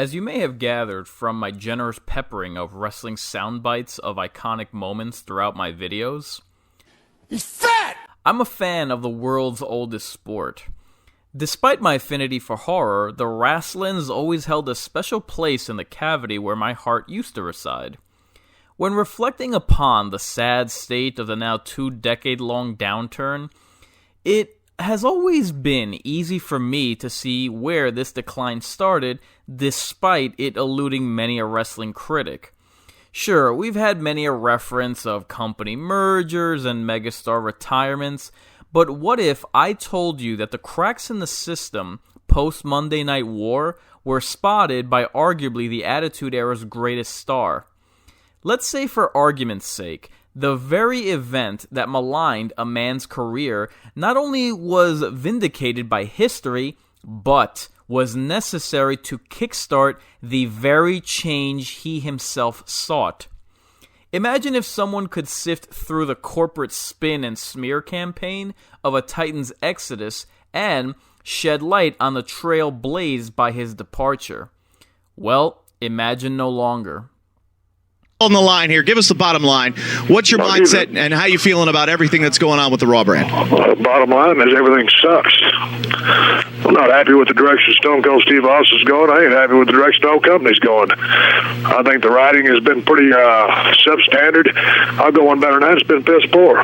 as you may have gathered from my generous peppering of wrestling sound bites of iconic moments throughout my videos, he's fat! I'm a fan of the world's oldest sport. Despite my affinity for horror, the wrestling's always held a special place in the cavity where my heart used to reside. When reflecting upon the sad state of the now 2-decade-long downturn, it has always been easy for me to see where this decline started, despite it eluding many a wrestling critic. Sure, we've had many a reference of company mergers and megastar retirements, but what if I told you that the cracks in the system post-Monday Night War were spotted by arguably the Attitude Era's greatest star? Let's say, for argument's sake, the very event that maligned a man's career not only was vindicated by history, but was necessary to kickstart the very change he himself sought. Imagine if someone could sift through the corporate spin and smear campaign of a Titan's exodus and shed light on the trail blazed by his departure. Well, imagine no longer. On the line here, give us the bottom line. What's your mindset and how you feeling about everything that's going on with the Raw brand? Bottom line is everything sucks. I'm not happy with the direction Stone Cold Steve Austin's going. I ain't happy with the direction the whole company's going. I think the writing has been pretty substandard. I'll go one better than that. It's been piss poor.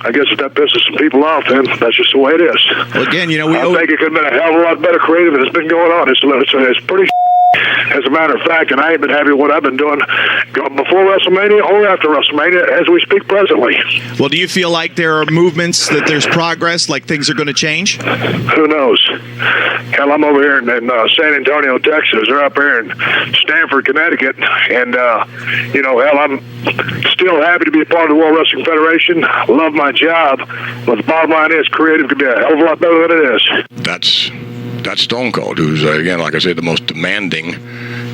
I guess if that pisses some people off, then that's just the way it is. Well, again, I think it could have been a hell of a lot better creative than it's been going on. It's pretty as a matter of fact, and I ain't been happy with what I've been doing before WrestleMania or after WrestleMania as we speak presently. Well, do you feel like there are movements, that there's progress, like things are going to change? Who knows? Hell, I'm over here in San Antonio, Texas. They're up here in Stamford, Connecticut. And, hell, I'm still happy to be a part of the World Wrestling Federation. Love my job. But the bottom line is creative could be a hell of a lot better than it is. That's Stone Cold, who's, again, like I say, the most demanding,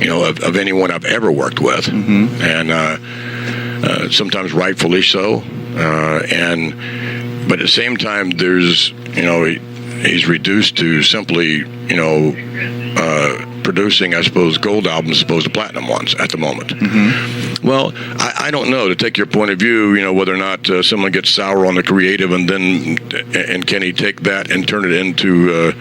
of anyone I've ever worked with. Mm-hmm. And sometimes rightfully so. But at the same time, there's, he's reduced to simply, producing, I suppose, gold albums as opposed to platinum ones at the moment. Mm-hmm. Well, I don't know, to take your point of view, whether or not someone gets sour on the creative and can he take that and turn it into,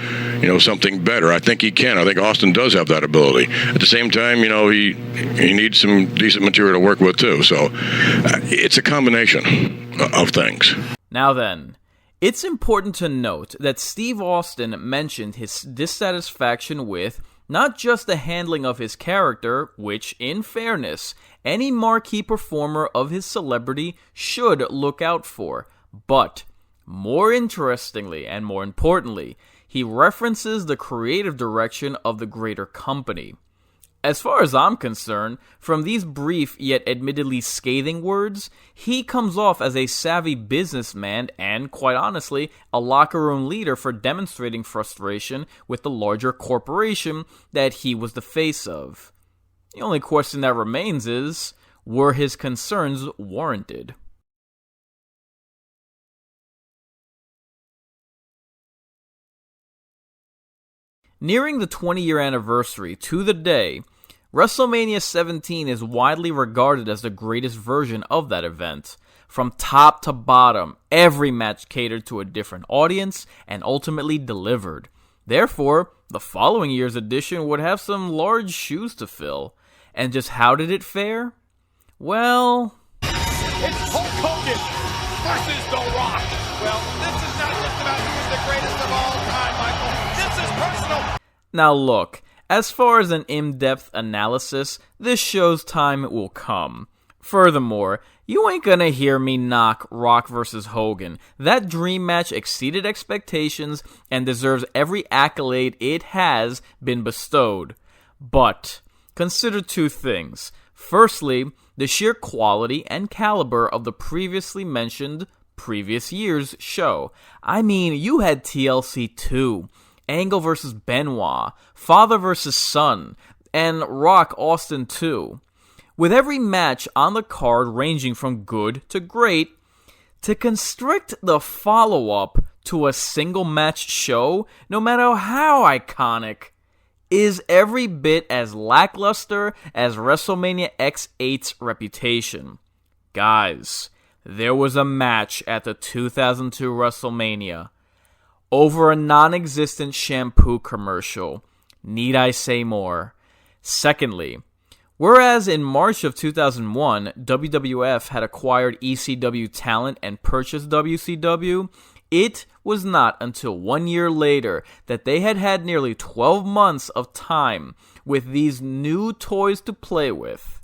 something better. I think he can. I think Austin does have that ability. At the same time, he needs some decent material to work with too. So it's a combination of things. Now then, it's important to note that Steve Austin mentioned his dissatisfaction with not just the handling of his character, which, in fairness, any marquee performer of his celebrity should look out for, but, more interestingly and more importantly, he references the creative direction of the greater company. As far as I'm concerned, from these brief yet admittedly scathing words, he comes off as a savvy businessman and, quite honestly, a locker room leader for demonstrating frustration with the larger corporation that he was the face of. The only question that remains is, were his concerns warranted? Nearing the 20-year anniversary to the day, WrestleMania 17 is widely regarded as the greatest version of that event. From top to bottom, every match catered to a different audience and ultimately delivered. Therefore, the following year's edition would have some large shoes to fill. And just how did it fare? Well, it's Hulk Hogan versus The Rock. Well, this is not just about who's the greatest of all time, Michael. This is personal. Now look, as far as an in-depth analysis, this show's time will come. Furthermore, you ain't gonna hear me knock Rock vs. Hogan. That dream match exceeded expectations and deserves every accolade it has been bestowed. But consider two things. Firstly, the sheer quality and caliber of the previously mentioned previous year's show. I mean, you had TLC 2, Angle vs. Benoit, Father vs. Son, and Rock Austin 2. With every match on the card ranging from good to great, to constrict the follow-up to a single match show, no matter how iconic, is every bit as lackluster as WrestleMania X8's reputation. Guys, there was a match at the 2002 WrestleMania over a non-existent shampoo commercial. Need I say more? Secondly, whereas in March of 2001, WWF had acquired ECW talent and purchased WCW, it was not until 1 year later that they had nearly 12 months of time with these new toys to play with.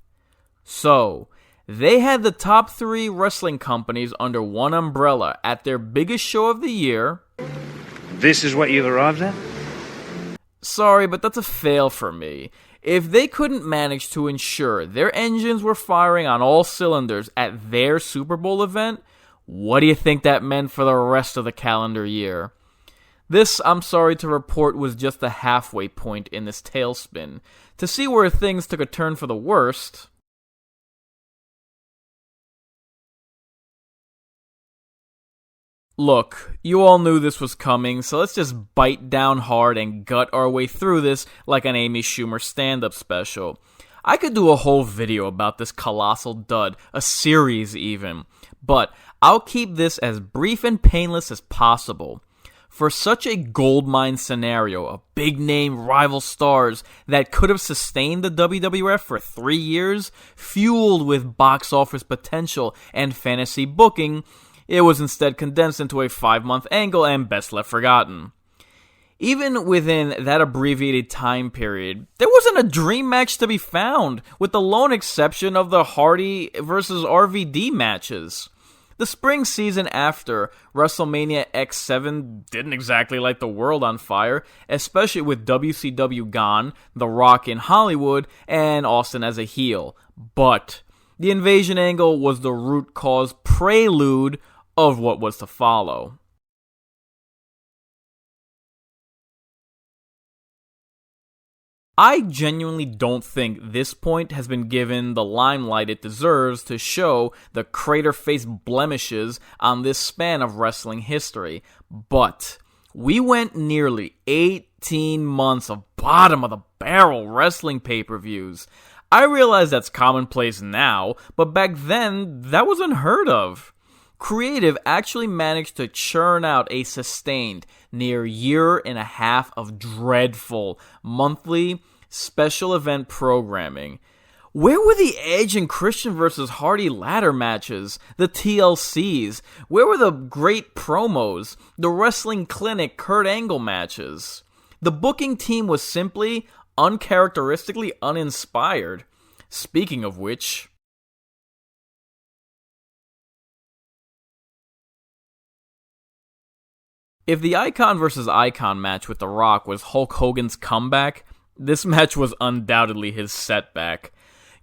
So, they had the top 3 wrestling companies under one umbrella at their biggest show of the year. This is what you've arrived at? Sorry, but that's a fail for me. If they couldn't manage to ensure their engines were firing on all cylinders at their Super Bowl event, what do you think that meant for the rest of the calendar year? This, I'm sorry to report, was just the halfway point in this tailspin. To see where things took a turn for the worst, look, you all knew this was coming, so let's just bite down hard and gut our way through this like an Amy Schumer stand-up special. I could do a whole video about this colossal dud, a series even, but I'll keep this as brief and painless as possible. For such a goldmine scenario of big-name rival stars that could have sustained the WWF for 3 years, fueled with box office potential and fantasy booking, it was instead condensed into a 5-month angle and best left forgotten. Even within that abbreviated time period, there wasn't a dream match to be found, with the lone exception of the Hardy versus RVD matches. The spring season after WrestleMania X7 didn't exactly light the world on fire, especially with WCW gone, The Rock in Hollywood, and Austin as a heel. But the invasion angle was the root cause prelude of what was to follow. I genuinely don't think this point has been given the limelight it deserves to show the crater-faced blemishes on this span of wrestling history, but we went nearly 18 months of bottom-of-the-barrel wrestling pay-per-views. I realize that's commonplace now, but back then, that was unheard of. Creative actually managed to churn out a sustained near year and a half of dreadful monthly special event programming. Where were the Edge and Christian vs. Hardy ladder matches, the TLCs? Where were the great promos, the Wrestling Clinic Kurt Angle matches? The booking team was simply, uncharacteristically uninspired. Speaking of which, if the Icon vs. Icon match with The Rock was Hulk Hogan's comeback, this match was undoubtedly his setback.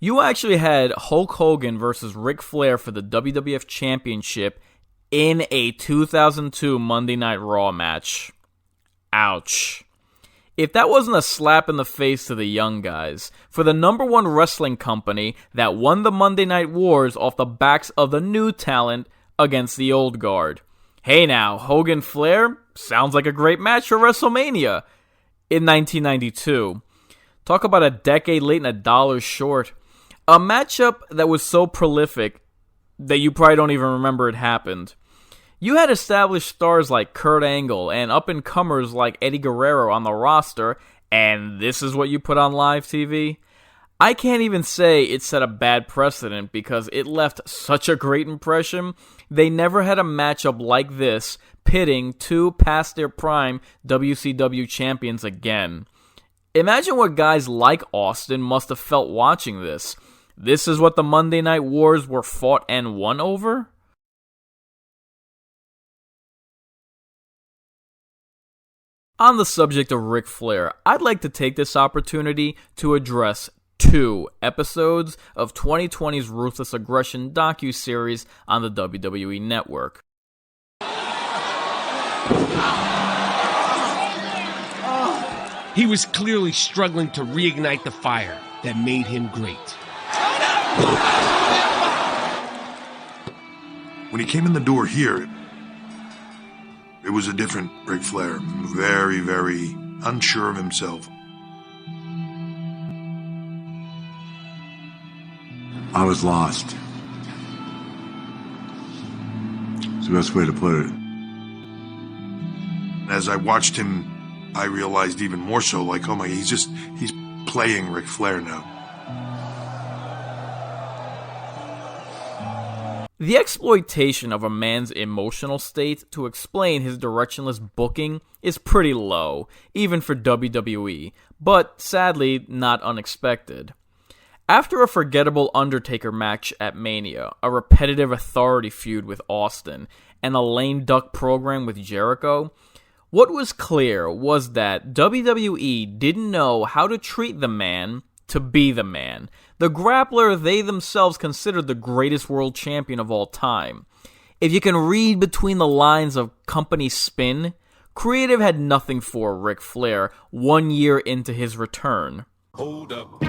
You actually had Hulk Hogan versus Ric Flair for the WWF Championship in a 2002 Monday Night Raw match. Ouch. If that wasn't a slap in the face to the young guys, for the number one wrestling company that won the Monday Night Wars off the backs of the new talent against the old guard. Hey now, Hogan Flair sounds like a great match for WrestleMania in 1992. Talk about a decade late and a dollar short. A matchup that was so prolific that you probably don't even remember it happened. You had established stars like Kurt Angle and up-and-comers like Eddie Guerrero on the roster, and this is what you put on live TV? I can't even say it set a bad precedent because it left such a great impression. They never had a matchup like this pitting two past their prime WCW champions again. Imagine what guys like Austin must have felt watching this. This is what the Monday Night Wars were fought and won over? On the subject of Ric Flair, I'd like to take this opportunity to address 2 episodes of 2020's Ruthless Aggression docuseries on the WWE Network. He was clearly struggling to reignite the fire that made him great. When he came in the door here, it was a different Ric Flair. Very, very unsure of himself. I was lost. It's the best way to put it. As I watched him, I realized even more so, like, oh my, he's playing Ric Flair now. The exploitation of a man's emotional state to explain his directionless booking is pretty low, even for WWE, but sadly not unexpected. After a forgettable Undertaker match at Mania, a repetitive authority feud with Austin, and a lame duck program with Jericho, what was clear was that WWE didn't know how to treat the man to be the man, the grappler they themselves considered the greatest world champion of all time. If you can read between the lines of company spin, creative had nothing for Ric Flair 1 year into his return. Hold up.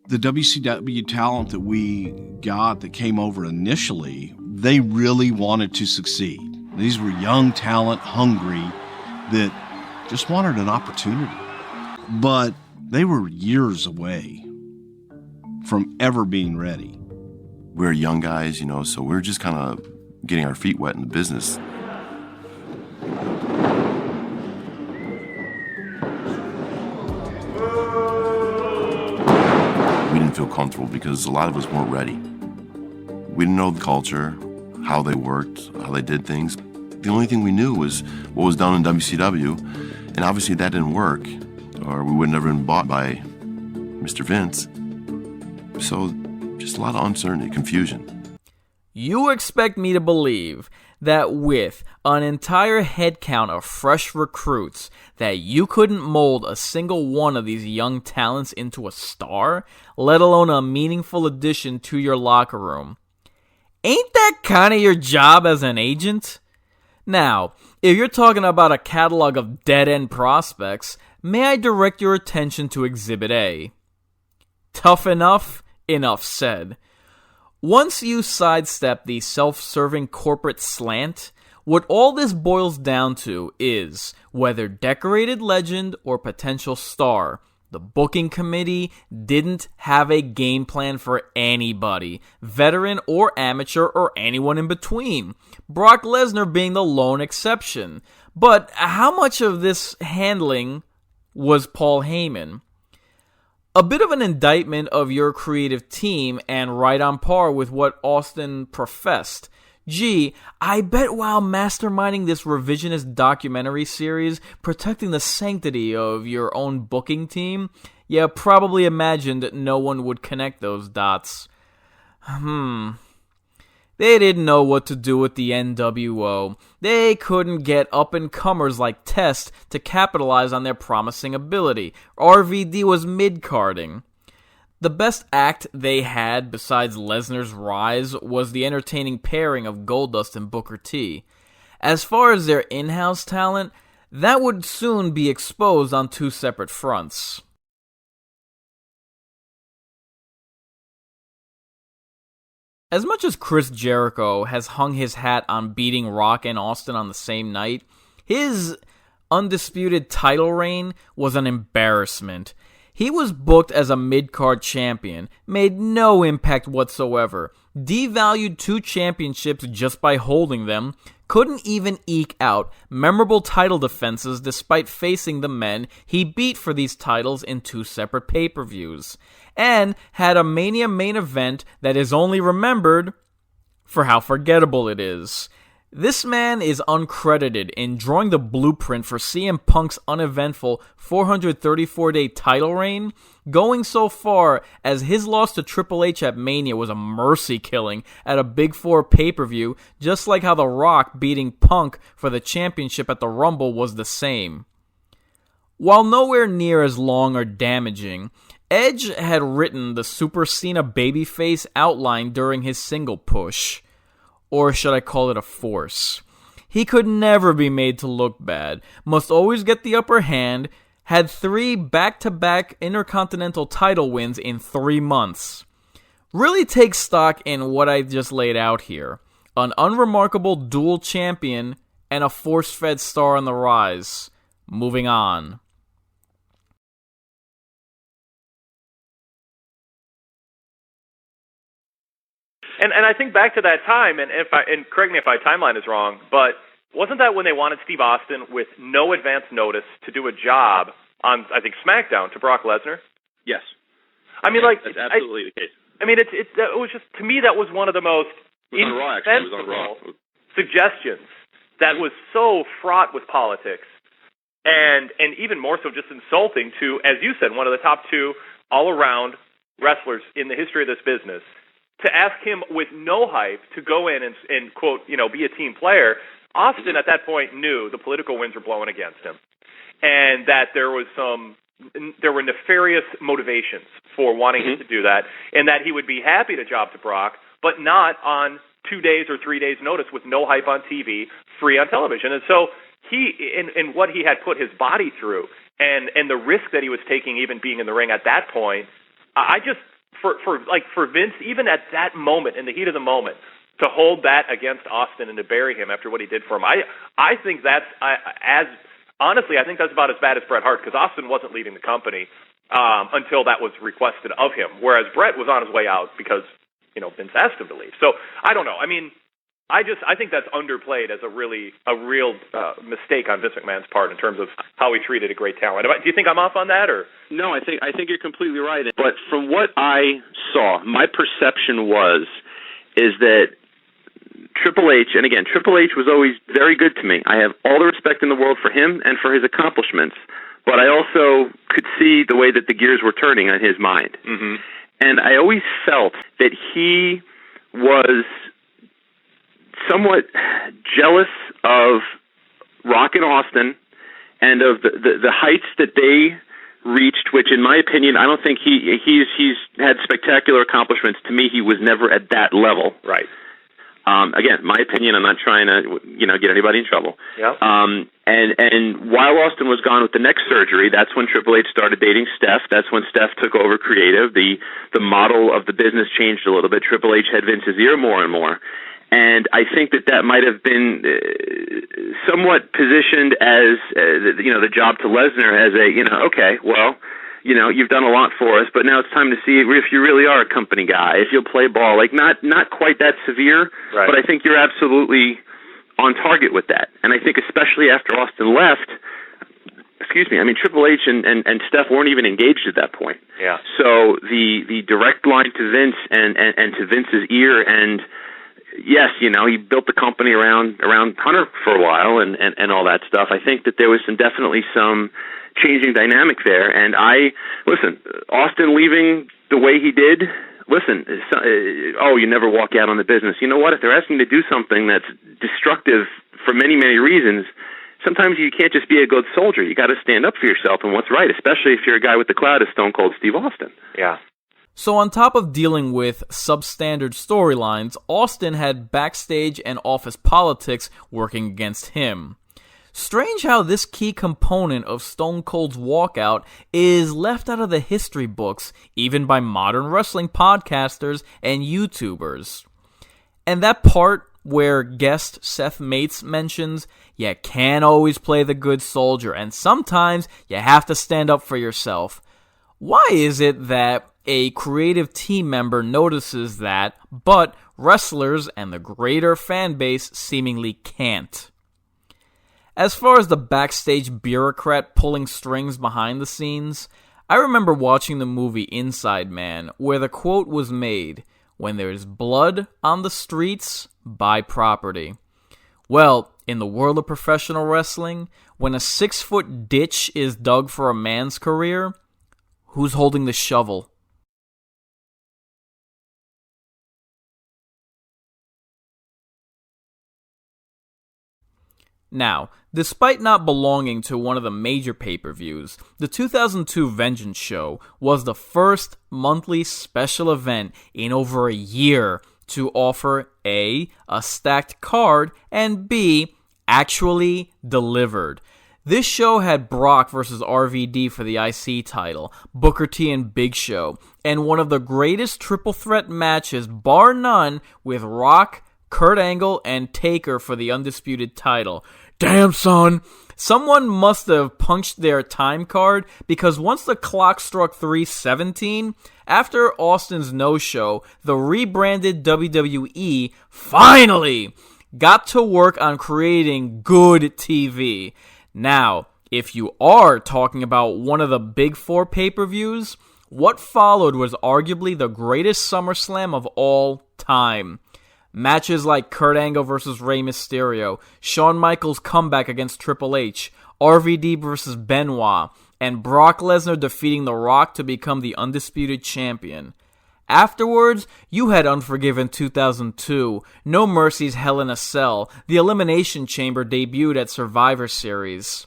The WCW talent that we got that came over initially, they really wanted to succeed. These were young talent, hungry, that just wanted an opportunity. But they were years away from ever being ready. We're young guys, so we're just kind of getting our feet wet in the business. We didn't feel comfortable because a lot of us weren't ready. We didn't know the culture, how they worked, how they did things. The only thing we knew was what was done in WCW, and obviously that didn't work, or we would never have been bought by Mr. Vince. So, just a lot of uncertainty, confusion. You expect me to believe that with an entire headcount of fresh recruits, that you couldn't mold a single one of these young talents into a star, let alone a meaningful addition to your locker room? Ain't that kind of your job as an agent? Now, if you're talking about a catalog of dead-end prospects, may I direct your attention to Exhibit A. Tough enough? Enough said. Once you sidestep the self-serving corporate slant, what all this boils down to is, whether decorated legend or potential star, the booking committee didn't have a game plan for anybody, veteran or amateur or anyone in between, Brock Lesnar being the lone exception. But how much of this handling was Paul Heyman? A bit of an indictment of your creative team and right on par with what Austin professed. Gee, I bet while masterminding this revisionist documentary series, protecting the sanctity of your own booking team, you probably imagined no one would connect those dots. They didn't know what to do with the NWO. They couldn't get up-and-comers like Test to capitalize on their promising ability. RVD was mid-carding. The best act they had, besides Lesnar's rise, was the entertaining pairing of Goldust and Booker T. As far as their in-house talent, that would soon be exposed on two separate fronts. As much as Chris Jericho has hung his hat on beating Rock and Austin on the same night, his undisputed title reign was an embarrassment. He was booked as a mid-card champion, made no impact whatsoever, devalued 2 championships just by holding them, couldn't even eke out memorable title defenses despite facing the men he beat for these titles in 2 separate pay-per-views, and had a Mania main event that is only remembered for how forgettable it is. This man is uncredited in drawing the blueprint for CM Punk's uneventful 434-day title reign, going so far as his loss to Triple H at Mania was a mercy killing at a Big Four pay-per-view, just like how The Rock beating Punk for the championship at the Rumble was the same. While nowhere near as long or damaging, Edge had written the Super Cena babyface outline during his single push. Or should I call it a force? He could never be made to look bad, must always get the upper hand, had 3 back-to-back Intercontinental title wins in 3 months. Really take stock in what I just laid out here. An unremarkable dual champion and a force-fed star on the rise. Moving on. And I think back to that time, and correct me if my timeline is wrong, but wasn't that when they wanted Steve Austin with no advance notice to do a job on, I think, SmackDown to Brock Lesnar? Yes. I mean, that's absolutely the case. I mean, it was just, to me, that was one of the most insensible suggestions that was so fraught with politics, and even more so just insulting to, as you said, one of the top two all-around wrestlers in the history of this business. To ask him with no hype to go in and quote, be a team player, Austin at that point knew the political winds were blowing against him, and that there were nefarious motivations for wanting him to do that, and that he would be happy to job to Brock, but not on 2 days or 3 days notice with no hype on TV, free on television. And so he, in what he had put his body through, and the risk that he was taking, even being in the ring at that point, I just. For Vince, even at that moment, in the heat of the moment, to hold that against Austin and to bury him after what he did for him, I think that's honestly, I think that's about as bad as Bret Hart, because Austin wasn't leaving the company until that was requested of him, whereas Bret was on his way out because Vince asked him to leave. So I don't know. I mean, I think that's underplayed as a real mistake on Vince McMahon's part in terms of how he treated a great talent. Do you think I'm off on that, or? No, I think you're completely right. But from what I saw, my perception is that Triple H, and again, Triple H was always very good to me. I have all the respect in the world for him and for his accomplishments, but I also could see the way that the gears were turning on his mind. Mm-hmm. And I always felt that he was somewhat jealous of Rock and Austin and of the heights that they reached, which in my opinion, I don't think he's had spectacular accomplishments. To me, he was never at that level. Right. Again, my opinion, I'm not trying to, get anybody in trouble. Yeah. And while Austin was gone with the neck surgery, that's when Triple H started dating Steph. That's when Steph took over creative. The model of the business changed a little bit. Triple H had Vince's ear more and more. And I think that might have been somewhat positioned as, the job to Lesnar as okay, well, you've done a lot for us, but now it's time to see if you really are a company guy, if you'll play ball. Like, not quite that severe, right. But I think you're absolutely on target with that. And I think especially after Austin left, Triple H and Steph weren't even engaged at that point. Yeah. So the direct line to Vince and to Vince's ear, and yes, he built the company around Hunter for a while and all that stuff. I think that there was definitely some changing dynamic there. And Austin leaving the way he did, you never walk out on the business. You know what? If they're asking you to do something that's destructive for many, many reasons, sometimes you can't just be a good soldier. You got to stand up for yourself and what's right, especially if you're a guy with the clout of Stone Cold Steve Austin. Yeah. So on top of dealing with substandard storylines, Austin had backstage and office politics working against him. Strange how this key component of Stone Cold's walkout is left out of the history books, even by modern wrestling podcasters and YouTubers. And that part where guest Seth Mates mentions, you can't always play the good soldier, and sometimes you have to stand up for yourself. Why is it that a creative team member notices that, but wrestlers and the greater fan base seemingly can't? As far as the backstage bureaucrat pulling strings behind the scenes, I remember watching the movie Inside Man, where the quote was made, "When there's blood on the streets, buy property." Well, in the world of professional wrestling, when a 6-foot ditch is dug for a man's career, who's holding the shovel? Now, despite not belonging to one of the major pay-per-views, the 2002 Vengeance Show was the first monthly special event in over a year to offer A, a stacked card, and B, actually delivered. This show had Brock versus RVD for the IC title, Booker T and Big Show, and one of the greatest triple threat matches, bar none, with Rock, Kurt Angle, and Taker for the undisputed title. Damn, son! Someone must have punched their time card, because once the clock struck 3:17, After Austin's no-show, the rebranded WWE finally got to work on creating good TV. Now, if you are talking about one of the big four pay-per-views, what followed was arguably the greatest SummerSlam of all time. Matches like Kurt Angle versus Rey Mysterio, Shawn Michaels' comeback against Triple H, RVD versus Benoit, and Brock Lesnar defeating The Rock to become the undisputed champion. Afterwards, you had Unforgiven 2002, No Mercy's Hell in a Cell, the Elimination Chamber debuted at Survivor Series.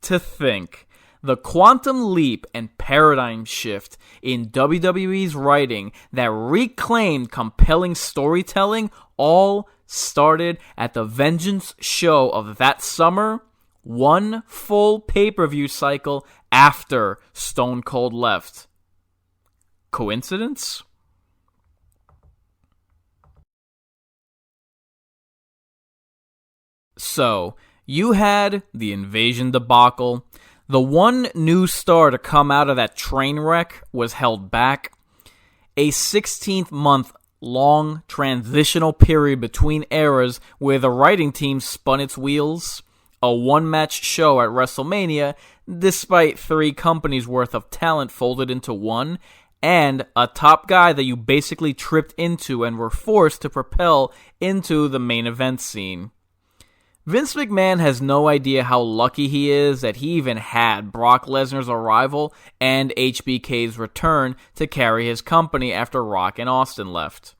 To think, the quantum leap and paradigm shift in WWE's writing that reclaimed compelling storytelling all started at the Vengeance show of that summer, one full pay-per-view cycle after Stone Cold left. Coincidence? So, you had the Invasion debacle. The one new star to come out of that train wreck was held back. A 16-month long transitional period between eras where the writing team spun its wheels. A one-match show at WrestleMania, despite 3 companies' worth of talent folded into one, and a top guy that you basically tripped into and were forced to propel into the main event scene. Vince McMahon has no idea how lucky he is that he even had Brock Lesnar's arrival and HBK's return to carry his company after Rock and Austin left.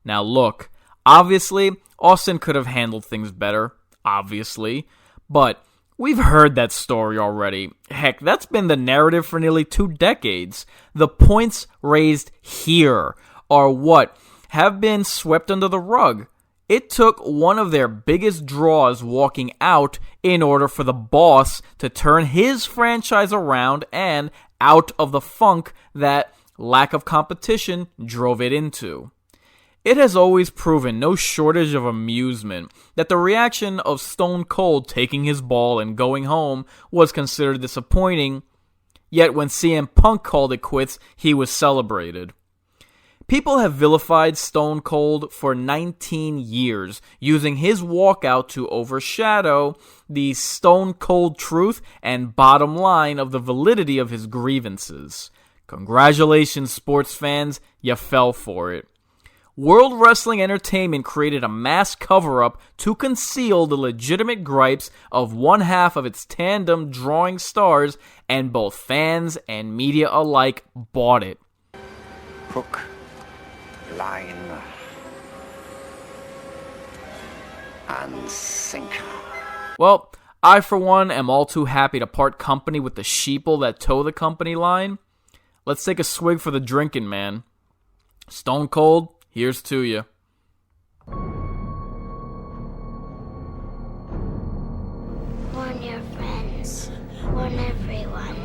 Now look, obviously, Austin could have handled things better, obviously, but we've heard that story already. Heck, that's been the narrative for nearly 2 decades. The points raised here are what have been swept under the rug. It took one of their biggest draws walking out in order for the boss to turn his franchise around and out of the funk that lack of competition drove it into. It has always proven no shortage of amusement that the reaction of Stone Cold taking his ball and going home was considered disappointing, yet when CM Punk called it quits, he was celebrated. People have vilified Stone Cold for 19 years, using his walkout to overshadow the Stone Cold truth and bottom line of the validity of his grievances. Congratulations, sports fans, you fell for it. World Wrestling Entertainment created a mass cover-up to conceal the legitimate gripes of one half of its tandem drawing stars, and both fans and media alike bought it. Hook. Line and sinker. Well, I for one am all too happy to part company with the sheeple that toe the company line. Let's take a swig for the drinking man. Stone Cold, here's to you. Warn your friends. Warn everyone.